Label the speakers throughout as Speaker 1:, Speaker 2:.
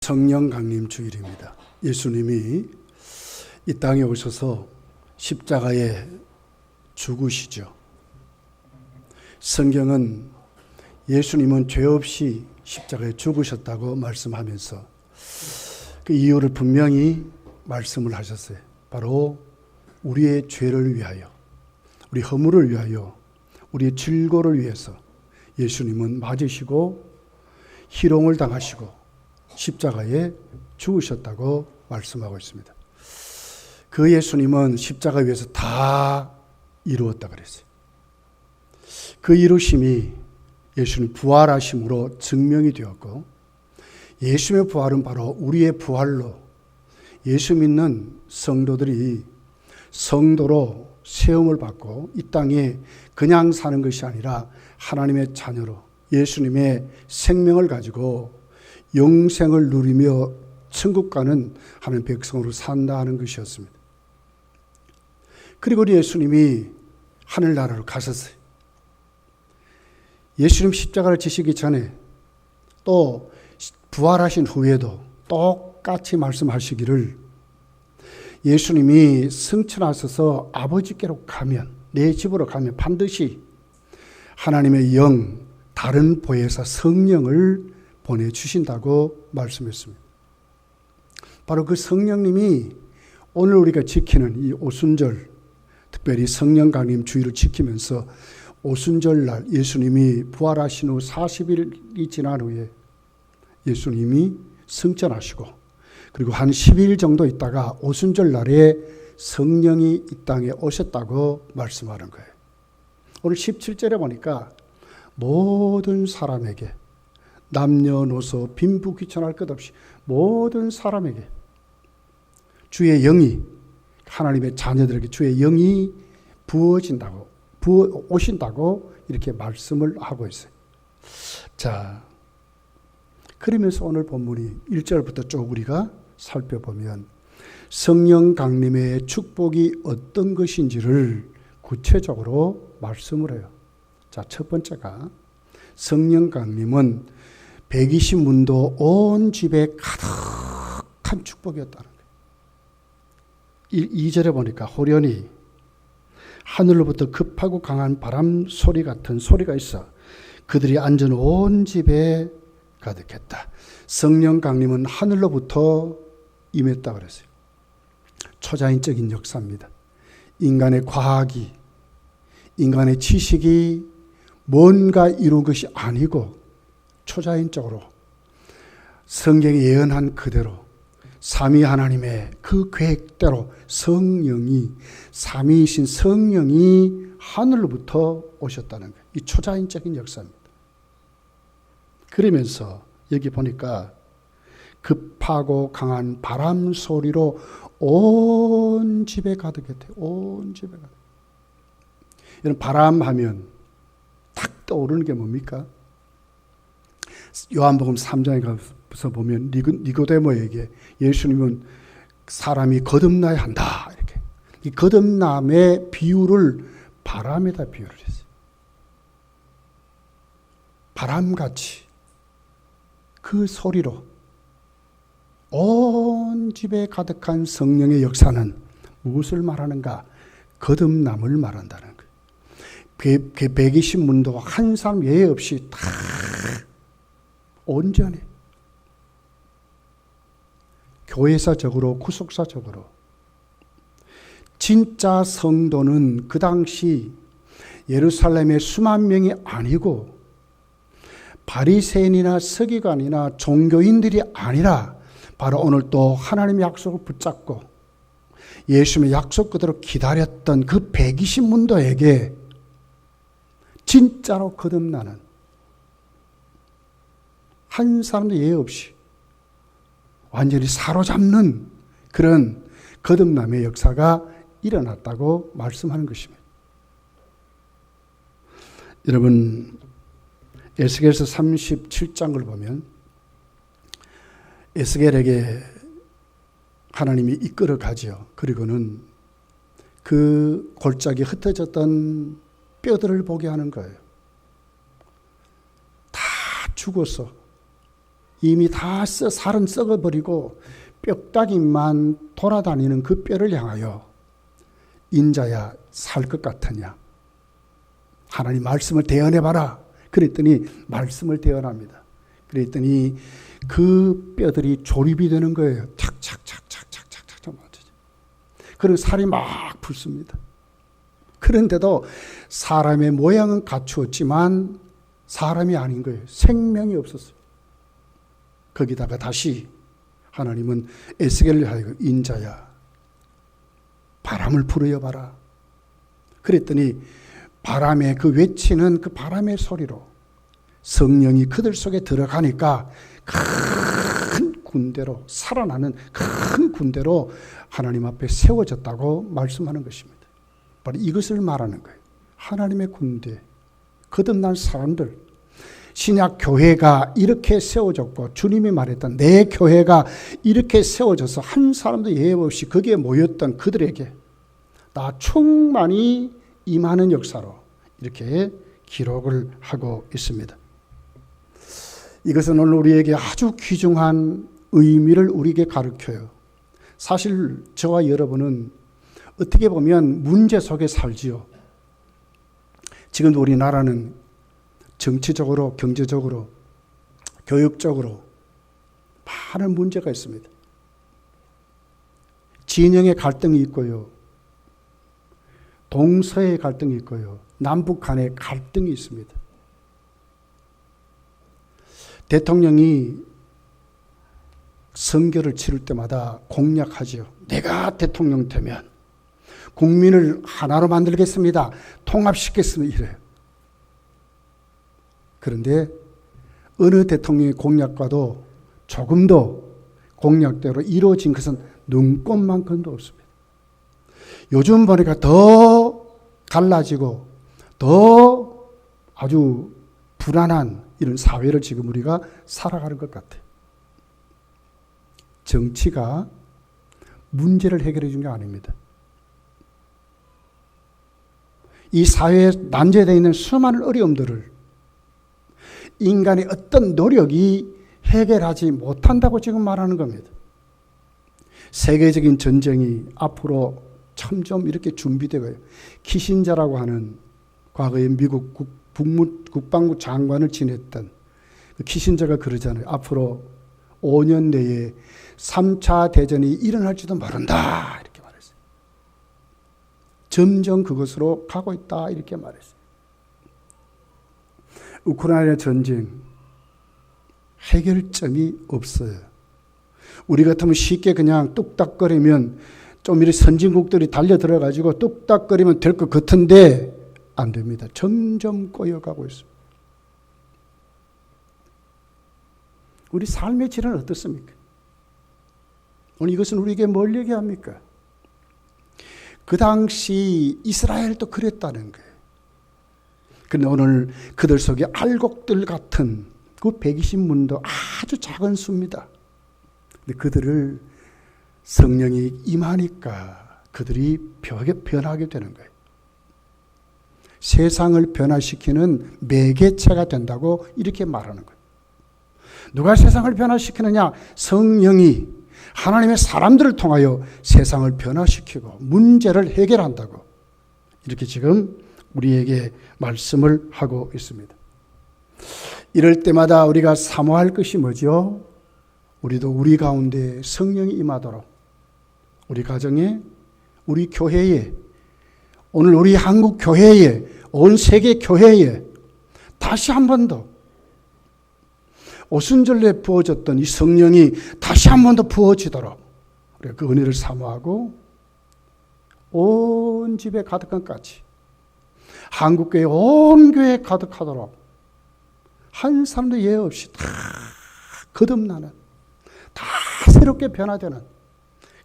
Speaker 1: 성령 강림 주일입니다. 예수님이 이 땅에 오셔서 십자가에 죽으시죠. 성경은 예수님은 죄 없이 십자가에 죽으셨다고 말씀하면서 그 이유를 분명히 말씀을 하셨어요. 바로 우리의 죄를 위하여, 우리 허물을 위하여, 우리의 질고를 위해서 예수님은 맞으시고 희롱을 당하시고 십자가에 죽으셨다고 말씀하고 있습니다. 그 예수님은 십자가 위에서 다 이루었다 그랬어요. 그 이루심이 예수님 부활하심으로 증명이 되었고, 예수님의 부활은 바로 우리의 부활로 예수 믿는 성도들이 성도로 세움을 받고 이 땅에 그냥 사는 것이 아니라 하나님의 자녀로 예수님의 생명을 가지고 영생을 누리며 천국 가는 하나님의 백성으로 산다 하는 것이었습니다. 그리고 우리 예수님이 하늘나라로 가셨어요. 예수님 십자가를 지시기 전에 또 부활하신 후에도 똑같이 말씀하시기를, 예수님이 승천하셔서 아버지께로 가면, 내 집으로 가면 반드시 하나님의 영, 다른 보혜사 성령을 보내주신다고 말씀했습니다. 바로 그 성령님이 오늘 우리가 지키는 이 오순절, 특별히 성령 강림 주일을 지키면서 오순절날 예수님이 부활하신 후 40일이 지난 후에 예수님이 승천하시고, 그리고 한 10일 정도 있다가 오순절날에 성령이 이 땅에 오셨다고 말씀하는 거예요. 오늘 17절에 보니까 모든 사람에게, 남녀노소 빈부 귀천할 것 없이 모든 사람에게 주의 영이, 하나님의 자녀들에게 주의 영이 오신다고 이렇게 말씀을 하고 있어요. 자, 그러면서 오늘 본문이 1절부터 쭉 우리가 살펴보면 성령 강림의 축복이 어떤 것인지를 구체적으로 말씀을 해요. 자, 첫 번째가 성령 강림은 120문도 온 집에 가득한 축복이었다는 거예요. 2절에 보니까 호련히 하늘로부터 급하고 강한 바람 소리 같은 소리가 있어 그들이 앉은 온 집에 가득했다. 성령 강림은 하늘로부터 임했다 그랬어요. 초자연적인 역사입니다. 인간의 과학이, 인간의 지식이 뭔가 이룬 것이 아니고 초자연적으로 성경이 예언한 그대로 삼위 하나님의 그 계획대로 성령이, 삼위이신 성령이 하늘로부터 오셨다는 거예요. 이 초자연적인 역사입니다. 그러면서 여기 보니까 급하고 강한 바람 소리로 온 집에 가득했대요. 온 집에 가득. 이런 바람 하면 탁 떠오르는 게 뭡니까? 요한복음 3장에 가서 보면 니고데모에게 예수님은 사람이 거듭나야 한다, 이렇게. 이 거듭남의 비유를 바람에다 비유를 했어요. 바람같이 그 소리로 온 집에 가득한 성령의 역사는 무엇을 말하는가? 거듭남을 말한다는 거예요. 120문도 한 사람 예외 없이 다 온전히 교회사적으로, 구속사적으로 진짜 성도는 그 당시 예루살렘의 수만 명이 아니고 바리새인이나 서기관이나 종교인들이 아니라 바로 오늘 또 하나님의 약속을 붙잡고 예수님의 약속 그대로 기다렸던 그 120문도에게 진짜로 거듭나는, 한 사람도 예외 없이 완전히 사로잡는 그런 거듭남의 역사가 일어났다고 말씀하는 것입니다. 여러분, 에스겔서 37장을 보면 에스겔에게 하나님이 이끌어 가지요. 그리고는 그 골짜기 흩어졌던 뼈들을 보게 하는 거예요. 다 죽어서 이미 다 살은 썩어버리고 뼈다귀만 돌아다니는 그 뼈를 향하여 인자야 살 것 같으냐. 하나님 말씀을 대언해봐라. 그랬더니 말씀을 대언합니다. 그랬더니 그 뼈들이 조립이 되는 거예요. 착착착착착착착 맞춰져. 그리고 살이 막 붙습니다. 그런데도 사람의 모양은 갖추었지만 사람이 아닌 거예요. 생명이 없었어요. 거기다가 다시 하나님은 에스겔을 하여 인자야 바람을 불어여봐라. 그랬더니 바람의 그 외치는 그 바람의 소리로 성령이 그들 속에 들어가니까 큰 군대로 살아나는 큰 군대로 하나님 앞에 세워졌다고 말씀하는 것입니다. 바로 이것을 말하는 거예요. 하나님의 군대, 거듭난 사람들, 신약 교회가 이렇게 세워졌고 주님이 말했던 내 교회가 이렇게 세워져서 한 사람도 예외 없이 거기에 모였던 그들에게 나 충만히 임하는 역사로 이렇게 기록을 하고 있습니다. 이것은 오늘 우리에게 아주 귀중한 의미를 우리에게 가르쳐요. 사실 저와 여러분은 어떻게 보면 문제 속에 살지요. 지금 우리나라는 정치적으로, 경제적으로, 교육적으로 많은 문제가 있습니다. 진영의 갈등이 있고요. 동서의 갈등이 있고요. 남북 간의 갈등이 있습니다. 대통령이 선거를 치를 때마다 공약하죠. 내가 대통령 되면 국민을 하나로 만들겠습니다. 통합시키겠습니다. 이래요. 그런데 어느 대통령의 공약과도 조금도 공약대로 이루어진 것은 눈꼽만큼도 없습니다. 요즘 보니까 더 갈라지고 더 아주 불안한 이런 사회를 지금 우리가 살아가는 것 같아요. 정치가 문제를 해결해 준 게 아닙니다. 이 사회에 난제되어 있는 수많은 어려움들을 인간의 어떤 노력이 해결하지 못한다고 지금 말하는 겁니다. 세계적인 전쟁이 앞으로 점점 이렇게 준비되고요. 키신저라고 하는 과거에 미국 국방부 장관을 지냈던 그 키신저가 그러잖아요. 앞으로 5년 내에 3차 대전이 일어날지도 모른다 이렇게 말했어요. 점점 그것으로 가고 있다 이렇게 말했어요. 우크라이나 전쟁 해결점이 없어요. 우리 같으면 쉽게 그냥 뚝딱거리면 좀 이렇게 선진국들이 달려들어가지고 뚝딱거리면 될 것 같은데 안 됩니다. 점점 꼬여가고 있습니다. 우리 삶의 질은 어떻습니까? 오늘 이것은 우리에게 뭘 얘기합니까? 그 당시 이스라엘도 그랬다는 거예요. 그런데 오늘 그들 속에 알곡들 같은 그 120문도 아주 작은 수입니다. 근데 그들을 성령이 임하니까 그들이 변하게 되는 거예요. 세상을 변화시키는 매개체가 된다고 이렇게 말하는 거예요. 누가 세상을 변화시키느냐? 성령이 하나님의 사람들을 통하여 세상을 변화시키고 문제를 해결한다고 이렇게 지금 우리에게 말씀을 하고 있습니다. 이럴 때마다 우리가 사모할 것이 뭐죠? 우리도 우리 가운데 성령이 임하도록 우리 가정에, 우리 교회에, 오늘 우리 한국 교회에, 온 세계 교회에 다시 한 번 더 오순절에 부어졌던 이 성령이 다시 한 번 더 부어지도록 우리가 그 은혜를 사모하고 온 집에 가득한 까지 한국교회 온 교회에 가득하도록 한 사람도 예외 없이 다 거듭나는, 다 새롭게 변화되는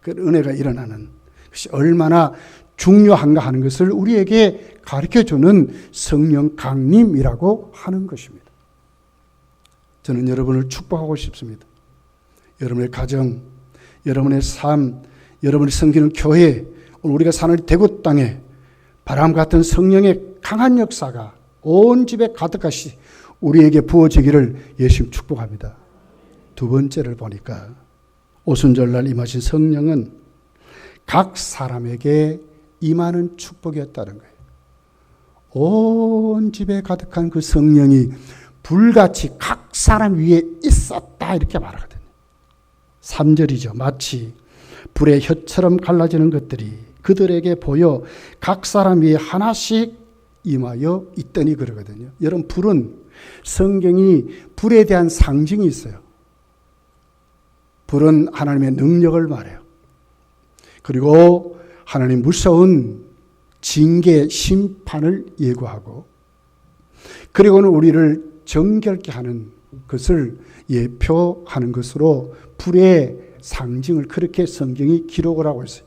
Speaker 1: 그 은혜가 일어나는 것이 얼마나 중요한가 하는 것을 우리에게 가르쳐주는 성령 강림이라고 하는 것입니다. 저는 여러분을 축복하고 싶습니다. 여러분의 가정, 여러분의 삶, 여러분이 섬기는 교회, 오늘 우리가 사는 대구 땅에 바람 같은 성령의 강한 역사가 온 집에 가득하시 우리에게 부어지기를 예수님 축복합니다. 두 번째를 보니까 오순절날 임하신 성령은 각 사람에게 임하는 축복이었다는 거예요. 온 집에 가득한 그 성령이 불같이 각 사람 위에 있었다 이렇게 말하거든요. 3절이죠. 마치 불의 혀처럼 갈라지는 것들이 그들에게 보여 각 사람 위에 하나씩 임하여 있더니 그러거든요. 여러분, 불은 성경이 불에 대한 상징이 있어요. 불은 하나님의 능력을 말해요. 그리고 하나님 무서운 징계, 심판을 예고하고, 그리고는 우리를 정결케 하는 것을 예표하는 것으로 불의 상징을 그렇게 성경이 기록을 하고 있어요.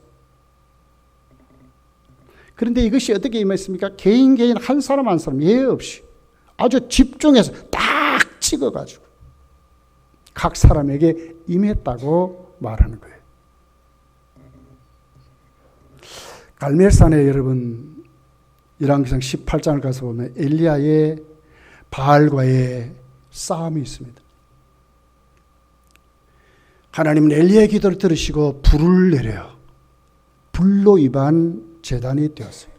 Speaker 1: 그런데 이것이 어떻게 임했습니까? 개인 한 사람 한 사람 예외 없이 아주 집중해서 딱 찍어가지고 각 사람에게 임했다고 말하는 거예요. 갈멜산에 여러분 열왕기상 18장을 가서 보면 엘리야의 바알과의 싸움이 있습니다. 하나님은 엘리야의 기도를 들으시고 불을 내려요. 불로 입한 제단이 되었어요.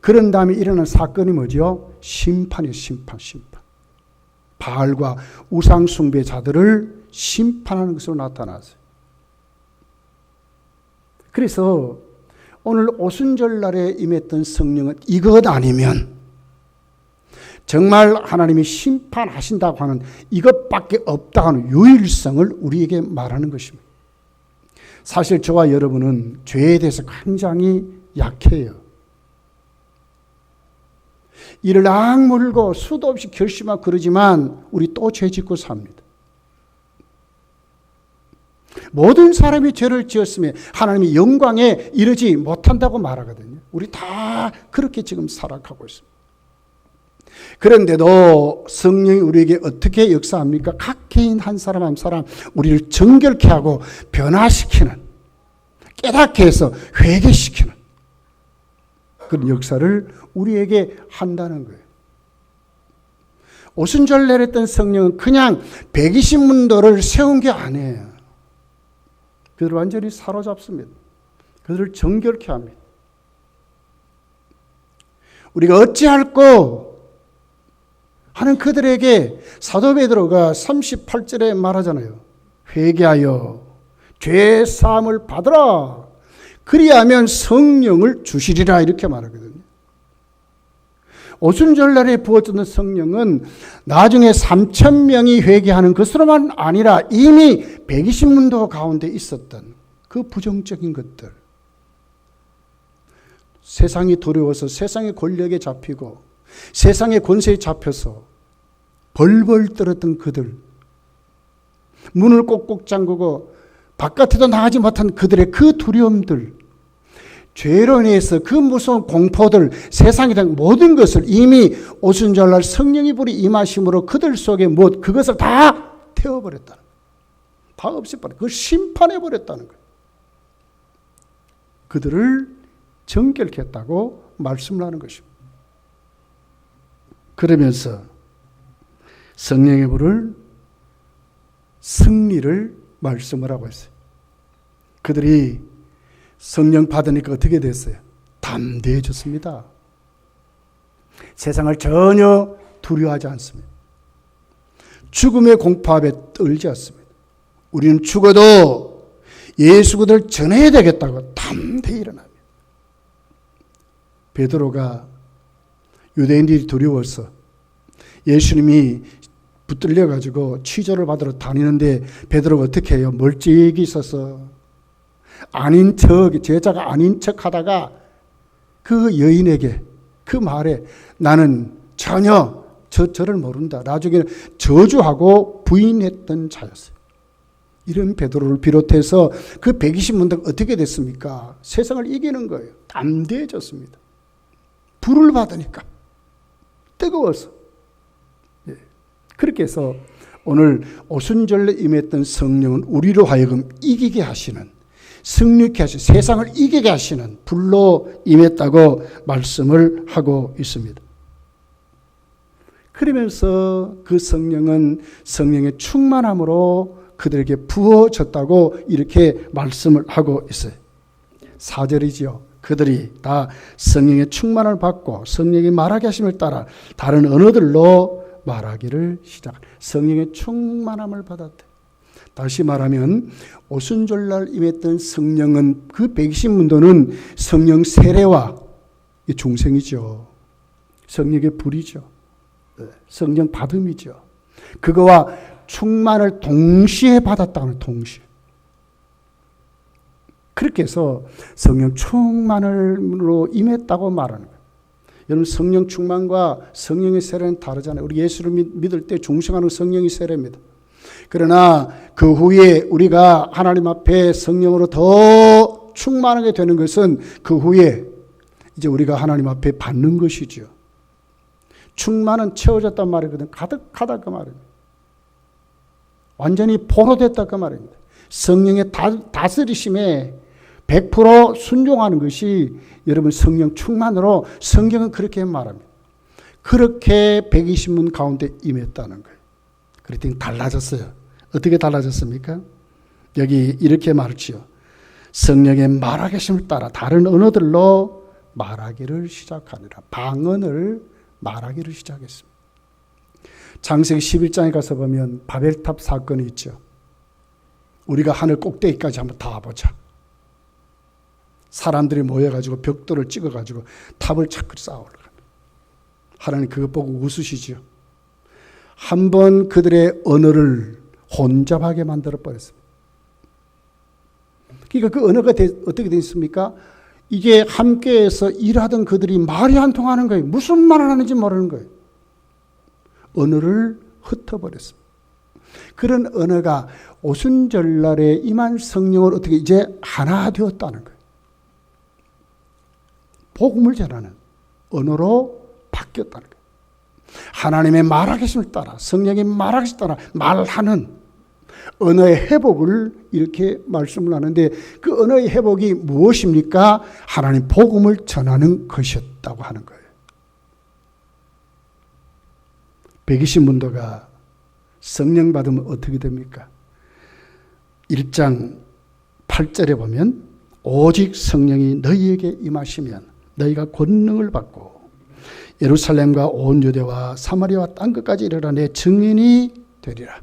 Speaker 1: 그런 다음에 일어난 사건이 뭐죠? 심판이에요. 심판. 바알과 우상 숭배자들을 심판하는 것으로 나타났어요. 그래서 오늘 오순절날에 임했던 성령은 이것 아니면 정말 하나님이 심판하신다고 하는 이것밖에 없다고 하는 유일성을 우리에게 말하는 것입니다. 사실 저와 여러분은 죄에 대해서 굉장히 약해요. 이를 악물고 수도 없이 결심하고 그러지만 우리 또 죄 짓고 삽니다. 모든 사람이 죄를 지었으면 하나님이 영광에 이르지 못한다고 말하거든요. 우리 다 그렇게 지금 살아가고 있습니다. 그런데도 성령이 우리에게 어떻게 역사합니까? 각 개인 한 사람 한 사람 우리를 정결케 하고 변화시키는, 깨닫게 해서 회개시키는 그런 역사를 우리에게 한다는 거예요. 오순절 내렸던 성령은 그냥 120문도를 세운 게 아니에요. 그들을 완전히 사로잡습니다. 그들을 정결케 합니다. 우리가 어찌할꼬 하는 그들에게 사도 베드로가 38절에 말하잖아요. 회개하여 죄 사함을 받으라. 그리하면 성령을 주시리라 이렇게 말하거든요. 오순절날에 부어주는 성령은 나중에 3,000명이 회개하는 것으로만 아니라 이미 120문도 가운데 있었던 그 부정적인 것들, 세상이 두려워서 세상의 권력에 잡히고 세상의 권세에 잡혀서 벌벌 떨었던 그들, 문을 꼭꼭 잠그고 바깥에도 나가지 못한 그들의 그 두려움들, 죄로 인해서 그 무서운 공포들, 세상에 대한 모든 것을 이미 오순절날 성령의 불이 임하심으로 그들 속에 그것을 다 태워버렸다는 거예요. 다 없애버렸다. 그걸 심판해버렸다는 거예요. 그들을 정결케 했다고 말씀을 하는 것입니다. 그러면서 성령의 불을 승리를 말씀을 하고 있어요. 그들이 성령 받으니까 어떻게 됐어요? 담대해졌습니다. 세상을 전혀 두려워하지 않습니다. 죽음의 공포 앞에 떨지 않습니다. 우리는 죽어도 예수 그들을 전해야 되겠다고 담대히 일어납니다. 베드로가 유대인들이 두려워서 예수님이 붙들려 가지고 취조를 받으러 다니는데 베드로가 어떻게 해요? 멀찍이 있어서 아닌 척, 제자가 아닌 척 하다가 그 여인에게 그 말에 나는 전혀 저를 모른다. 나중에는 저주하고 부인했던 자였어요. 이런 베드로를 비롯해서 그 120문도가 어떻게 됐습니까? 세상을 이기는 거예요. 담대해졌습니다. 불을 받으니까 뜨거워서. 그렇게 해서 오늘 오순절에 임했던 성령은 우리로 하여금 이기게 하시는, 승리케 하시는, 세상을 이기게 하시는 불로 임했다고 말씀을 하고 있습니다. 그러면서 그 성령은 성령의 충만함으로 그들에게 부어졌다고 이렇게 말씀을 하고 있어요. 4절이지요. 그들이 다 성령의 충만을 받고 성령이 말하게 하심을 따라 다른 언어들로 말하기를 시작. 성령의 충만함을 받았대. 다시 말하면 오순절날 임했던 성령은 그 120문도는 성령 세례와 중생이죠. 성령의 불이죠. 성령 받음이죠. 그거와 충만을 동시에 받았다는 동시에. 그렇게 해서 성령 충만으로 임했다고 말하는 거예요. 여러분 성령 충만과 성령의 세례는 다르잖아요. 우리 예수를 믿을 때 중생하는 성령이 세례입니다. 그러나 그 후에 우리가 하나님 앞에 성령으로 더 충만하게 되는 것은 그 후에 이제 우리가 하나님 앞에 받는 것이죠. 충만은 채워졌단 말이거든. 가득하다 그 말입니다. 완전히 포로됐다 그 말입니다. 성령의 다스리심에 100% 순종하는 것이 여러분 성령 충만으로 성경은 그렇게 말합니다. 그렇게 120문 가운데 임했다는 거예요. 그랬더니 달라졌어요. 어떻게 달라졌습니까? 여기 이렇게 말했지요. 성령의 말하계심을 따라 다른 언어들로 말하기를 시작하니라. 방언을 말하기를 시작했습니다. 창세기 11장에 가서 보면 바벨탑 사건이 있죠. 우리가 하늘 꼭대기까지 한번 다 보자. 사람들이 모여가지고 벽돌을 찍어가지고 탑을 자꾸 쌓아 올라갑니다. 하나님 그거 보고 웃으시죠. 한번 그들의 언어를 혼잡하게 만들어 버렸습니다. 그러니까 그 언어가 어떻게 되어 있습니까? 이게 함께해서 일하던 그들이 말이 안 통하는 거예요. 무슨 말을 하는지 모르는 거예요. 언어를 흩어버렸습니다. 그런 언어가 오순절날에 임한 성령을 어떻게 이제 하나 되었다는 거예요. 복음을 전하는 언어로 바뀌었다는 거예요. 하나님의 말하기심을 따라 성령의 말하기심을 따라 말하는 언어의 회복을 이렇게 말씀을 하는데 그 언어의 회복이 무엇입니까? 하나님 복음을 전하는 것이었다고 하는 거예요. 120문도가 성령 받으면 어떻게 됩니까? 1장 8절에 보면 오직 성령이 너희에게 임하시면 너희가 권능을 받고 예루살렘과 온 유대와 사마리아와 땅끝까지 이르러 내 증인이 되리라.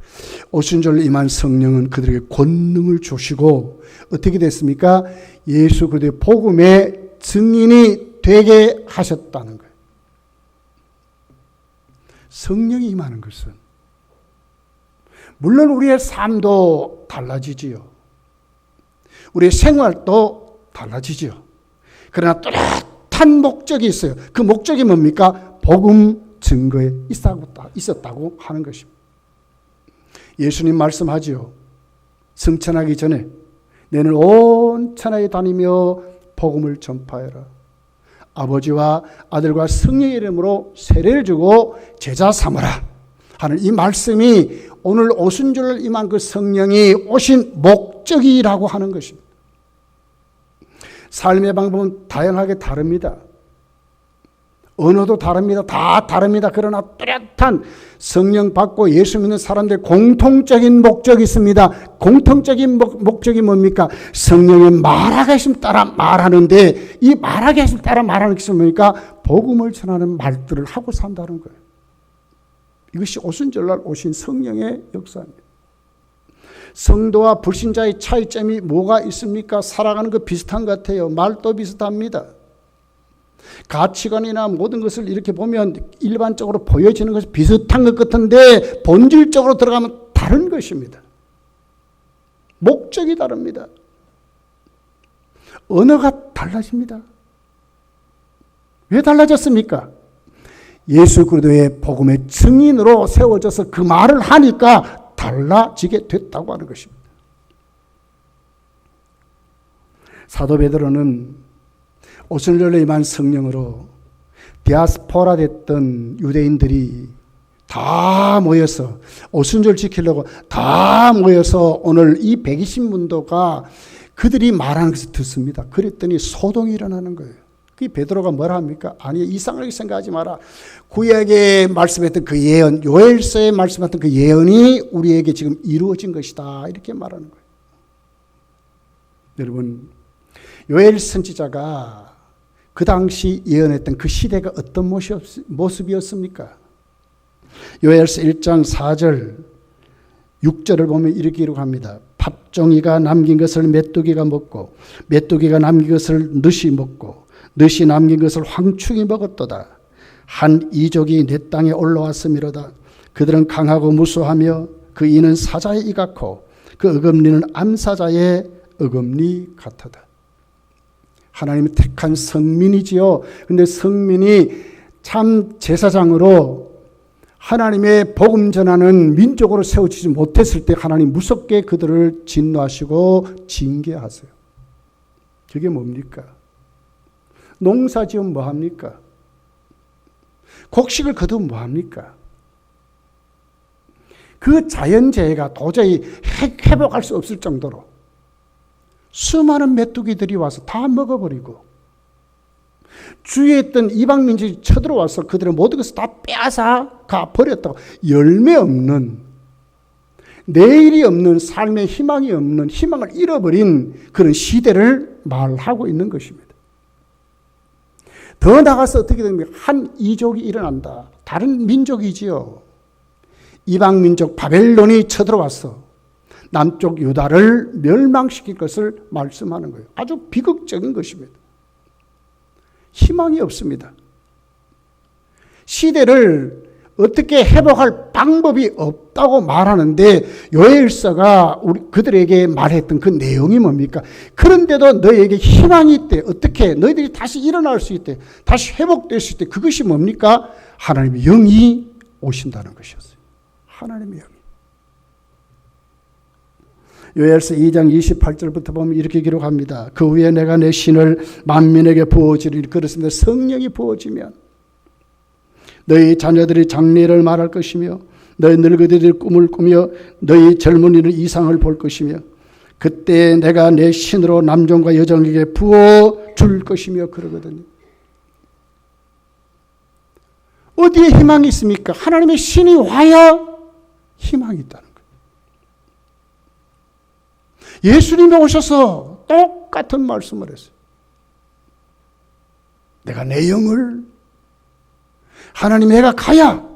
Speaker 1: 오순절 임한 성령은 그들에게 권능을 주시고 어떻게 됐습니까? 예수 그리스도의 복음의 증인이 되게 하셨다는 거예요. 성령이 임하는 것은 물론 우리의 삶도 달라지지요. 우리의 생활도 달라지지요. 그러나 뚜렷한 목적이 있어요. 그 목적이 뭡니까? 복음 증거에 있었다고 하는 것입니다. 예수님 말씀하지요. 승천하기 전에 너는 온 천하에 다니며 복음을 전파해라. 아버지와 아들과 성령의 이름으로 세례를 주고 제자 삼으라 하는 이 말씀이 오늘 오순절 임한 그 성령이 오신 목적이라고 하는 것입니다. 삶의 방법은 다양하게 다릅니다. 언어도 다릅니다. 다 다릅니다. 그러나 뚜렷한 성령 받고 예수 믿는 사람들의 공통적인 목적이 있습니다. 공통적인 목적이 뭡니까? 성령의 말하게 하심 따라 말하는데 이 말하게 하심 따라 말하는 것이 뭡니까? 복음을 전하는 말들을 하고 산다는 거예요. 이것이 오순절날 오신 성령의 역사입니다. 성도와 불신자의 차이점이 뭐가 있습니까? 살아가는 거 비슷한 것 같아요. 말도 비슷합니다. 가치관이나 모든 것을 이렇게 보면 일반적으로 보여지는 것이 비슷한 것 같은데 본질적으로 들어가면 다른 것입니다. 목적이 다릅니다. 언어가 달라집니다. 왜 달라졌습니까? 예수 그리스도의 복음의 증인으로 세워져서 그 말을 하니까 달라지게 됐다고 하는 것입니다. 사도 베드로는 오순절에 임한 성령으로 디아스포라 됐던 유대인들이 다 모여서 오순절 지키려고 다 모여서 오늘 이 120문도가 그들이 말하는 것을 듣습니다. 그랬더니 소동이 일어나는 거예요. 그 베드로가 뭐라 합니까? 아니, 이상하게 생각하지 마라. 구약에 말씀했던 그 예언, 요엘서에 말씀했던 그 예언이 우리에게 지금 이루어진 것이다. 이렇게 말하는 거예요. 여러분, 요엘 선지자가 그 당시 예언했던 그 시대가 어떤 모습이었습니까? 요엘서 1장 4절 6절을 보면 이렇게 기록합니다. 팝종이가 남긴 것을 메뚜기가 먹고 메뚜기가 남긴 것을 늑이 먹고 늑이 남긴 것을 황충이 먹었도다. 한 이족이 내 땅에 올라왔음이로다. 그들은 강하고 무수하며 그 이는 사자의 이 같고 그 어금니는 암사자의 어금니 같다. 하나님이 택한 성민이지요. 근데 성민이 참 제사장으로 하나님의 복음 전하는 민족으로 세워지지 못했을 때 하나님 무섭게 그들을 진노하시고 징계하세요. 그게 뭡니까? 농사 지으면 뭐합니까? 곡식을 거두면 뭐합니까? 그 자연재해가 도저히 회복할 수 없을 정도로 수많은 메뚜기들이 와서 다 먹어버리고 주위에 있던 이방 민족이 쳐들어와서 그들의 모든 것을 다 빼앗아 가 버렸다고. 열매 없는, 내일이 없는, 삶의 희망이 없는, 희망을 잃어버린 그런 시대를 말하고 있는 것입니다. 더 나가서 어떻게 됩니까? 한 이족이 일어난다. 다른 민족이지요. 이방 민족 바벨론이 쳐들어와서 남쪽 유다를 멸망시킬 것을 말씀하는 거예요. 아주 비극적인 것입니다. 희망이 없습니다. 시대를 어떻게 회복할 방법이 없다고 말하는데 요엘서가 그들에게 말했던 그 내용이 뭡니까? 그런데도 너희에게 희망이 있대. 어떻게? 너희들이 다시 일어날 수 있대. 다시 회복될 수 있대. 그것이 뭡니까? 하나님의 영이 오신다는 것이었어요. 하나님의 영이. 요엘서 2장 28절부터 보면 이렇게 기록합니다. 그 후에 내가 내 신을 만민에게 부어주리니. 그렇습니다. 성령이 부어지면 너희 자녀들이 장래를 말할 것이며 너희 늙은이들이 꿈을 꾸며 너희 젊은이는 이상을 볼 것이며 그때 내가 내 신으로 남종과 여종에게 부어줄 것이며 그러거든요. 어디에 희망이 있습니까? 하나님의 신이 와야 희망이 있다는 거예요. 예수님이 오셔서 똑같은 말씀을 했어요. 내가 내 영을 하나님의 해가 가야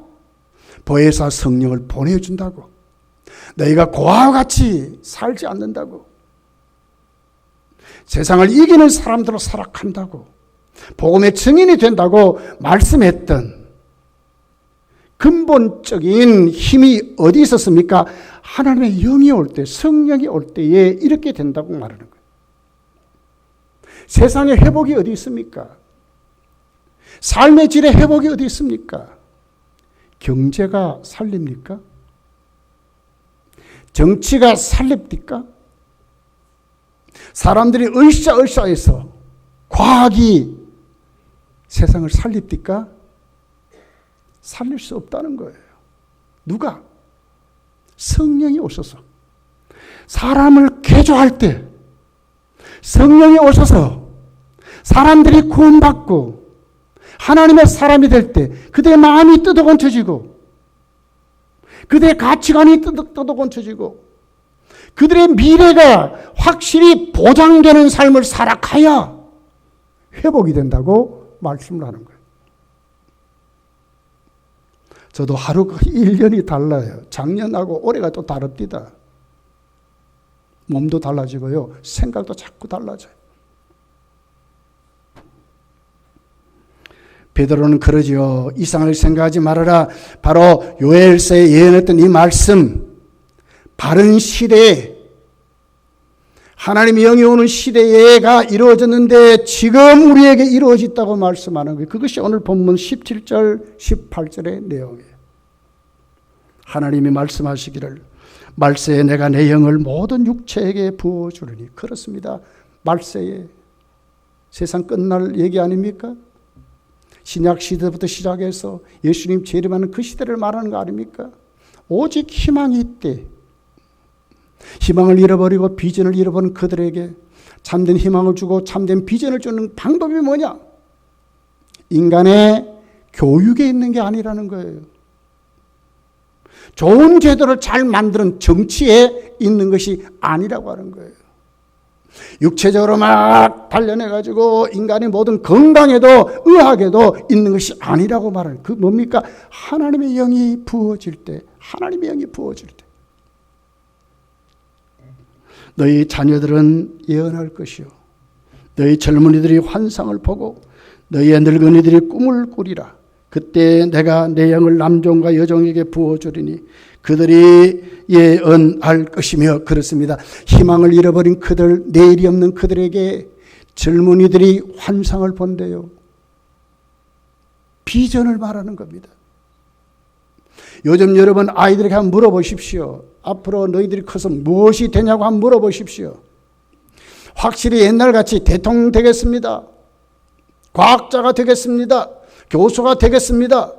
Speaker 1: 보혜사 성령을 보내준다고. 너희가 고아와 같이 살지 않는다고. 세상을 이기는 사람들로 살아간다고. 복음의 증인이 된다고 말씀했던 근본적인 힘이 어디 있었습니까? 하나님의 영이 올 때, 성령이 올 때에 이렇게 된다고 말하는 거예요. 세상의 회복이 어디 있습니까? 삶의 질의 회복이 어디 있습니까? 경제가 살립니까? 정치가 살립니까? 사람들이 으쌰으쌰해서 과학이 세상을 살립니까? 살릴 수 없다는 거예요. 누가? 성령이 오셔서 사람을 개조할 때 성령이 오셔서 사람들이 구원받고 하나님의 사람이 될 때 그들의 마음이 뜯어곤쳐지고 그들의 가치관이 뜯어곤쳐지고 그들의 미래가 확실히 보장되는 삶을 살아가야 회복이 된다고 말씀을 하는 거예요. 저도 하루가 1년이 달라요. 작년하고 올해가 또 다릅니다. 몸도 달라지고요. 생각도 자꾸 달라져요. 베드로는 그러지요. 이상하게 생각하지 말아라. 바로 요엘서에 예언했던 이 말씀, 바른 시대에 하나님의 영이 오는 시대가 이루어졌는데 지금 우리에게 이루어졌다고 말씀하는 거예요. 그것이 오늘 본문 17절, 18절의 내용이에요. 하나님이 말씀하시기를 말세에 내가 내 영을 모든 육체에게 부어주리니. 그렇습니다. 말세에 세상 끝날 얘기 아닙니까? 신약 시대부터 시작해서 예수님 재림하는 그 시대를 말하는 거 아닙니까? 오직 희망이 있대. 희망을 잃어버리고 비전을 잃어버린 그들에게 참된 희망을 주고 참된 비전을 주는 방법이 뭐냐? 인간의 교육에 있는 게 아니라는 거예요. 좋은 제도를 잘 만드는 정치에 있는 것이 아니라고 하는 거예요. 육체적으로 막 단련해가지고 인간이 모든 건강에도 의학에도 있는 것이 아니라고 말하는, 그 뭡니까? 하나님의 영이 부어질 때, 하나님의 영이 부어질 때 너희 자녀들은 예언할 것이요, 너희 젊은이들이 환상을 보고 너희의 늙은이들이 꿈을 꾸리라. 그때 내가 내 영을 남종과 여종에게 부어주리니 그들이 예언할 것이며. 그렇습니다. 희망을 잃어버린 그들, 내일이 없는 그들에게 젊은이들이 환상을 본대요. 비전을 말하는 겁니다. 요즘 여러분 아이들에게 한번 물어보십시오. 앞으로 너희들이 커서 무엇이 되냐고 한번 물어보십시오. 확실히 옛날같이 대통령 되겠습니다, 과학자가 되겠습니다, 교수가 되겠습니다,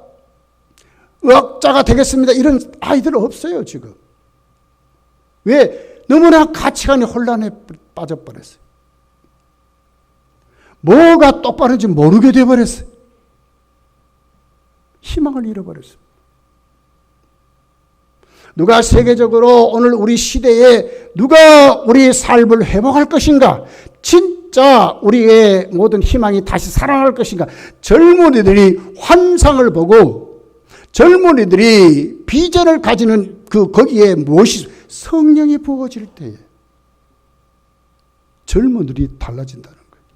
Speaker 1: 의학자가 되겠습니다, 이런 아이들 없어요 지금. 왜? 너무나 가치관이 혼란에 빠져버렸어요. 뭐가 똑바른지 모르게 되어버렸어요. 희망을 잃어버렸어요. 누가 세계적으로 오늘 우리 시대에 누가 우리의 삶을 회복할 것인가, 진짜 우리의 모든 희망이 다시 살아날 것인가. 젊은이들이 환상을 보고 젊은이들이 비전을 가지는 거기에 무엇이, 성령이 부어질 때에 젊은이들이 달라진다는 거예요.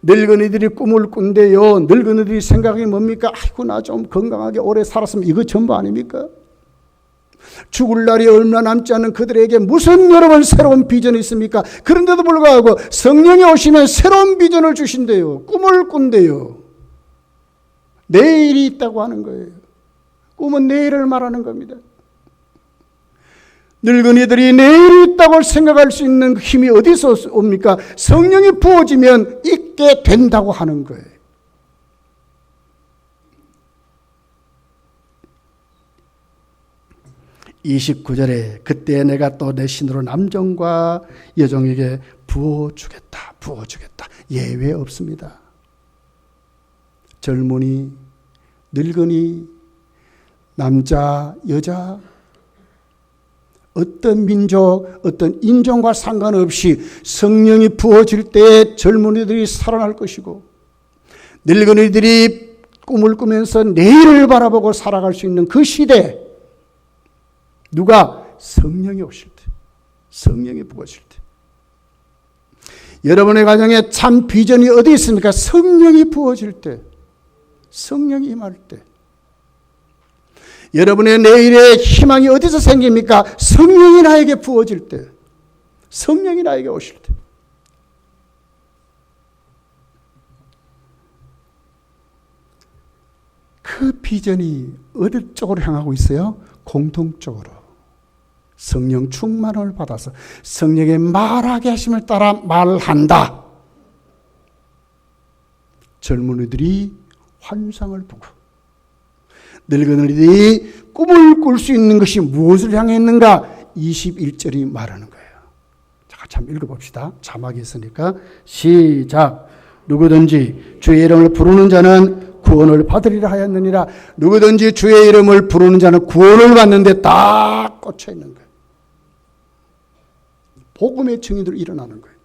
Speaker 1: 늙은이들이 꿈을 꾼대요. 늙은이들이 생각이 뭡니까? 아이고 나 좀 건강하게 오래 살았으면, 이거 전부 아닙니까? 죽을 날이 얼마 남지 않은 그들에게 무슨 여러분 새로운 비전이 있습니까? 그런데도 불구하고 성령이 오시면 새로운 비전을 주신대요. 꿈을 꾼대요. 내일이 있다고 하는 거예요. 꿈은 내일을 말하는 겁니다. 늙은이들이 내일이 있다고 생각할 수 있는 힘이 어디서 옵니까? 성령이 부어지면 있게 된다고 하는 거예요. (29절에) 그때 내가 또 내 신으로 남종과 여종에게 부어주겠다, 부어주겠다. 예외 없습니다. 젊은이, 늙은이, 남자, 여자, 어떤 민족, 어떤 인종과 상관없이 성령이 부어질 때 젊은이들이 살아날 것이고, 늙은이들이 꿈을 꾸면서 내일을 바라보고 살아갈 수 있는 그 시대, 누가? 성령이 오실 때, 성령이 부어질 때. 여러분의 가정에 참 비전이 어디 있습니까? 성령이 부어질 때, 성령이 임할 때. 여러분의 내일의 희망이 어디서 생깁니까? 성령이 나에게 부어질 때, 성령이 나에게 오실 때. 그 비전이 어디 쪽으로 향하고 있어요? 공통적으로 성령 충만을 받아서 성령의 말하게 하심을 따라 말한다. 젊은이들이 환상을 보고 늙은이들이 꿈을 꿀 수 있는 것이 무엇을 향해 있는가? 21절이 말하는 거예요. 자, 같이 한번 읽어봅시다. 자막이 있으니까 시작. 누구든지 주의 이름을 부르는 자는 구원을 받으리라 하였느니라. 누구든지 주의 이름을 부르는 자는 구원을 받는데 딱 꽂혀 있는 거예요. 복음의 증인들이 일어나는 거예요.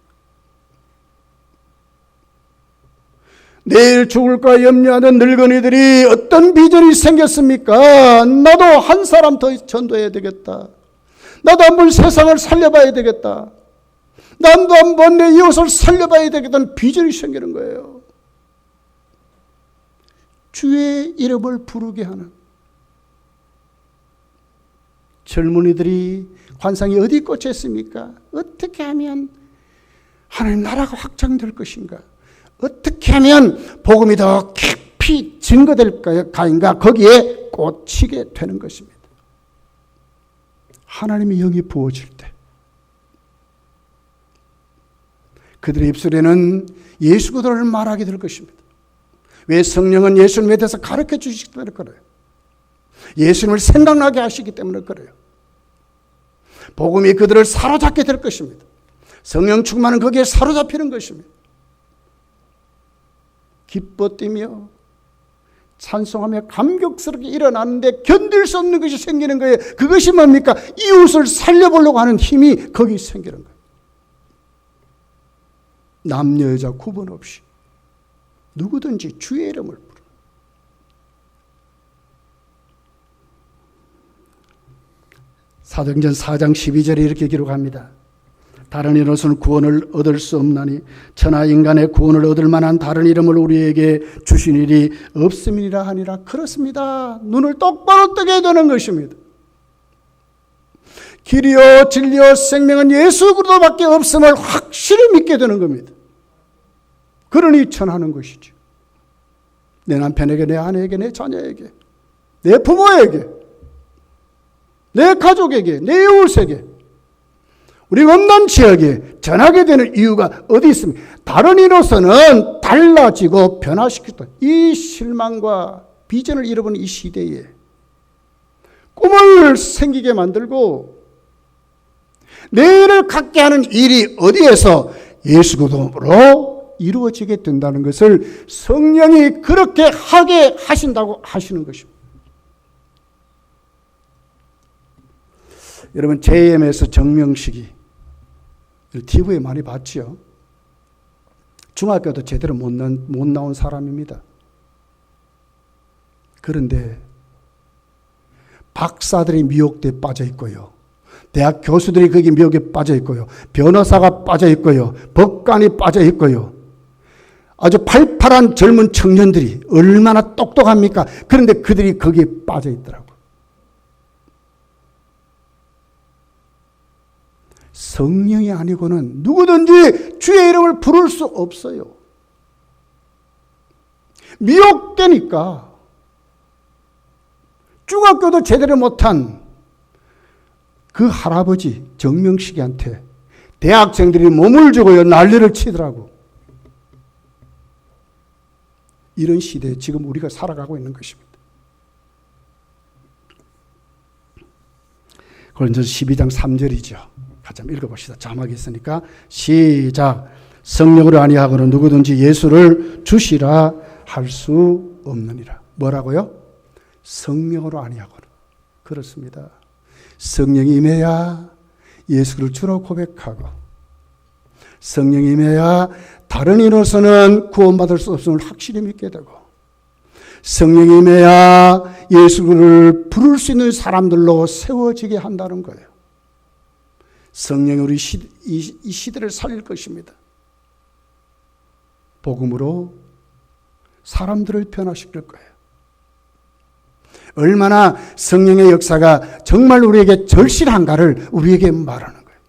Speaker 1: 내일 죽을까 염려하는 늙은이들이 어떤 비전이 생겼습니까? 나도 한 사람 더 전도해야 되겠다. 나도 한번 세상을 살려봐야 되겠다. 나도 한번 내 이웃을 살려봐야 되겠다는 비전이 생기는 거예요. 주의 이름을 부르게 하는 젊은이들이 환상이 어디 꽂혀 있습니까? 어떻게 하면 하나님 나라가 확장될 것인가? 어떻게 하면 복음이 더 깊이 증거될까인가? 거기에 꽂히게 되는 것입니다. 하나님의 영이 부어질 때 그들의 입술에는 예수 그리스도를 말하게 될 것입니다. 왜? 성령은 예수님에 대해서 가르쳐 주시기 때문에 그래요. 예수님을 생각나게 하시기 때문에 그래요. 복음이 그들을 사로잡게 될 것입니다. 성령 충만은 거기에 사로잡히는 것입니다. 기뻐 뛰며 찬송하며 감격스럽게 일어나는데 견딜 수 없는 것이 생기는 거예요. 그것이 뭡니까? 이웃을 살려보려고 하는 힘이 거기 생기는 거예요. 남녀 여자 구분 없이 누구든지 주의 이름을 부르. 사도행전 4장 12절에 이렇게 기록합니다. 다른 이로서는 구원을 얻을 수 없나니 천하 인간의 구원을 얻을 만한 다른 이름을 우리에게 주신 일이 없음이라 하니라. 그렇습니다. 눈을 똑바로 뜨게 되는 것입니다. 길이요 진리요 생명은 예수 그리스도밖에 없음을 확실히 믿게 되는 겁니다. 그러니 전하는 것이죠. 내 남편에게, 내 아내에게, 내 자녀에게, 내 부모에게, 내 가족에게, 내 이웃에게, 우리 원난 지역에 전하게 되는 이유가 어디 있습니까? 다른 이로서는 달라지고 변화시켰다. 이 실망과 비전을 잃어버린 이 시대에 꿈을 생기게 만들고 내일을 갖게 하는 일이 어디에서? 예수 그리스도로 이루어지게 된다는 것을 성령이 그렇게 하게 하신다고 하시는 것입니다. 여러분, JM에서 정명식이 TV에 많이 봤지요. 중학교도 제대로 못 나온 사람입니다. 그런데 박사들이 미혹에 빠져 있고요. 대학 교수들이 거기 미혹에 빠져 있고요. 변호사가 빠져 있고요. 법관이 빠져 있고요. 아주 팔팔한 젊은 청년들이 얼마나 똑똑합니까? 그런데 그들이 거기에 빠져 있더라고요. 성령이 아니고는 누구든지 주의 이름을 부를 수 없어요. 미혹되니까 중학교도 제대로 못한 그 할아버지 정명식이한테 대학생들이 몸을 주고요 난리를 치더라고. 이런 시대에 지금 우리가 살아가고 있는 것입니다. 고린도서 12장 3절이죠. 같이 한번 읽어봅시다. 자막이 있으니까 시작. 성령으로 아니하고는 누구든지 예수를 주시라 할 수 없느니라. 뭐라고요? 성령으로 아니하고는. 그렇습니다. 성령이 임해야 예수를 주로 고백하고 성령이 임해야 다른 이로서는 구원받을 수 없음을 확실히 믿게 되고 성령이 임해야 예수를 부를 수 있는 사람들로 세워지게 한다는 거예요. 성령이 우리 이 시대를 살릴 것입니다. 복음으로 사람들을 변화시킬 거예요. 얼마나 성령의 역사가 정말 우리에게 절실한가를 우리에게 말하는 거예요.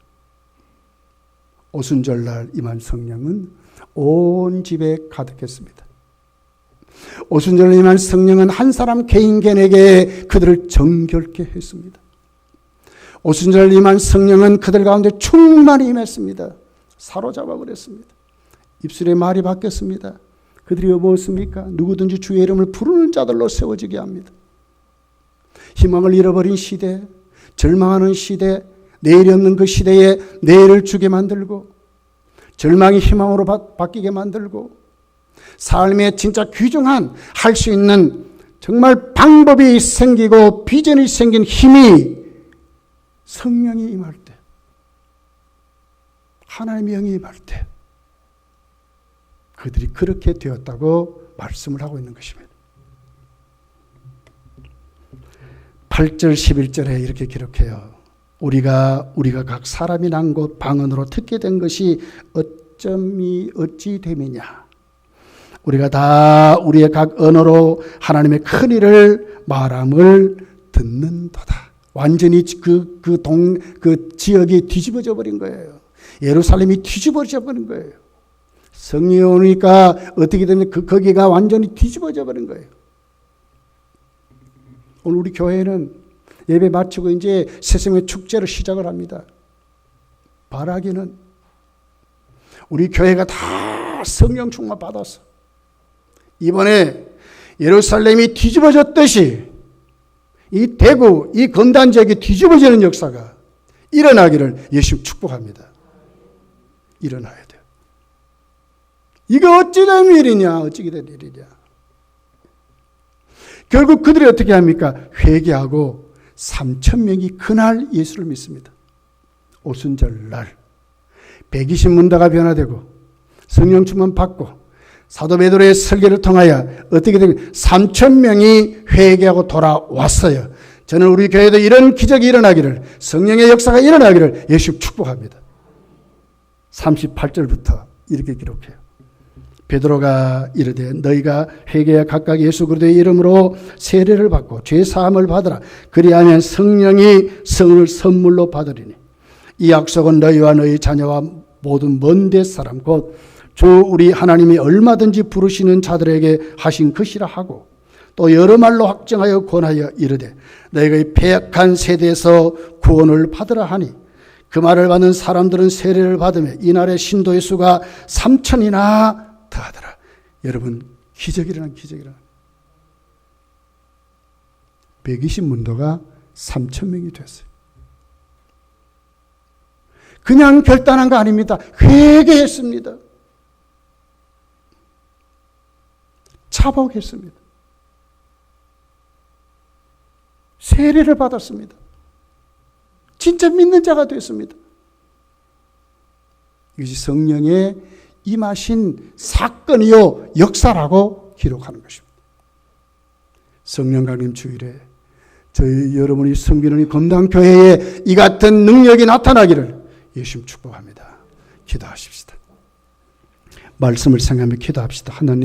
Speaker 1: 오순절날 임한 성령은 온 집에 가득했습니다. 오순절날 임한 성령은 한 사람 개인에게 그들을 정결케 했습니다. 오순절 임한 성령은 그들 가운데 충만히 임했습니다. 사로잡아 버렸습니다. 입술의 말이 바뀌었습니다. 그들이 무엇입니까? 누구든지 주의 이름을 부르는 자들로 세워지게 합니다. 희망을 잃어버린 시대, 절망하는 시대, 내일이 없는 그 시대에 내일을 주게 만들고 절망이 희망으로 바뀌게 만들고 삶의 진짜 귀중한 할 수 있는 정말 방법이 생기고 비전이 생긴 힘이 성령이 임할 때, 하나님의 영이 임할 때 그들이 그렇게 되었다고 말씀을 하고 있는 것입니다. 8절 11절에 이렇게 기록해요. 우리가 각 사람이 난 곳 방언으로 듣게 된 것이 어찌 됨이냐. 우리가 다 우리의 각 언어로 하나님의 큰 일을 말함을 듣는도다. 완전히 그 지역이 뒤집어져 버린 거예요. 예루살렘이 뒤집어져 버린 거예요. 성령이 오니까 어떻게 되면 거기가 완전히 뒤집어져 버린 거예요. 오늘 우리 교회는 예배 마치고 이제 새생명 축제를 시작을 합니다. 바라기는 우리 교회가 다 성령 충만 받았어. 이번에 예루살렘이 뒤집어졌듯이 이 대구, 이 건단 지역이 뒤집어지는 역사가 일어나기를 예수님 축복합니다. 일어나야 돼요. 이거 어찌 된 일이냐, 어찌게 된 일이냐. 결국 그들이 어떻게 합니까? 회개하고 3,000명이 그날 예수를 믿습니다. 오순절 날 120문다가 변화되고 성령 충만 받고 사도 베드로의 설교를 통하여 어떻게 되면 3,000명이 회개하고 돌아왔어요. 저는 우리 교회도 이런 기적이 일어나기를, 성령의 역사가 일어나기를 예수 축복합니다. 38절부터 이렇게 기록해요. 베드로가 이르되 너희가 회개하여 각각 예수 그리스도의 이름으로 세례를 받고 죄 사함을 받으라. 그리하면 성령이 성을 선물로 받으리니 이 약속은 너희와 너희 자녀와 모든 먼 데 사람 곧 주 우리 하나님이 얼마든지 부르시는 자들에게 하신 것이라 하고 또 여러 말로 확정하여 권하여 이르되 너희가 이 패역한 세대에서 구원을 받으라 하니 그 말을 받는 사람들은 세례를 받으며 이날의 신도의 수가 3,000이나 더하더라. 여러분, 기적이라는 기적이라는 120문도가 3,000명이 됐어요. 그냥 결단한 거 아닙니다. 회개했습니다. 자복했습니다. 세례를 받았습니다. 진짜 믿는 자가 됐습니다. 이것이 성령의 임하신 사건이요 역사라고 기록하는 것입니다. 성령 강림 주일에 저희 여러분이 섬기는 이 건강교회에 이 같은 능력이 나타나기를 예수님 축복합니다. 기도하십시다. 말씀을 생각하며 기도합시다. 하나님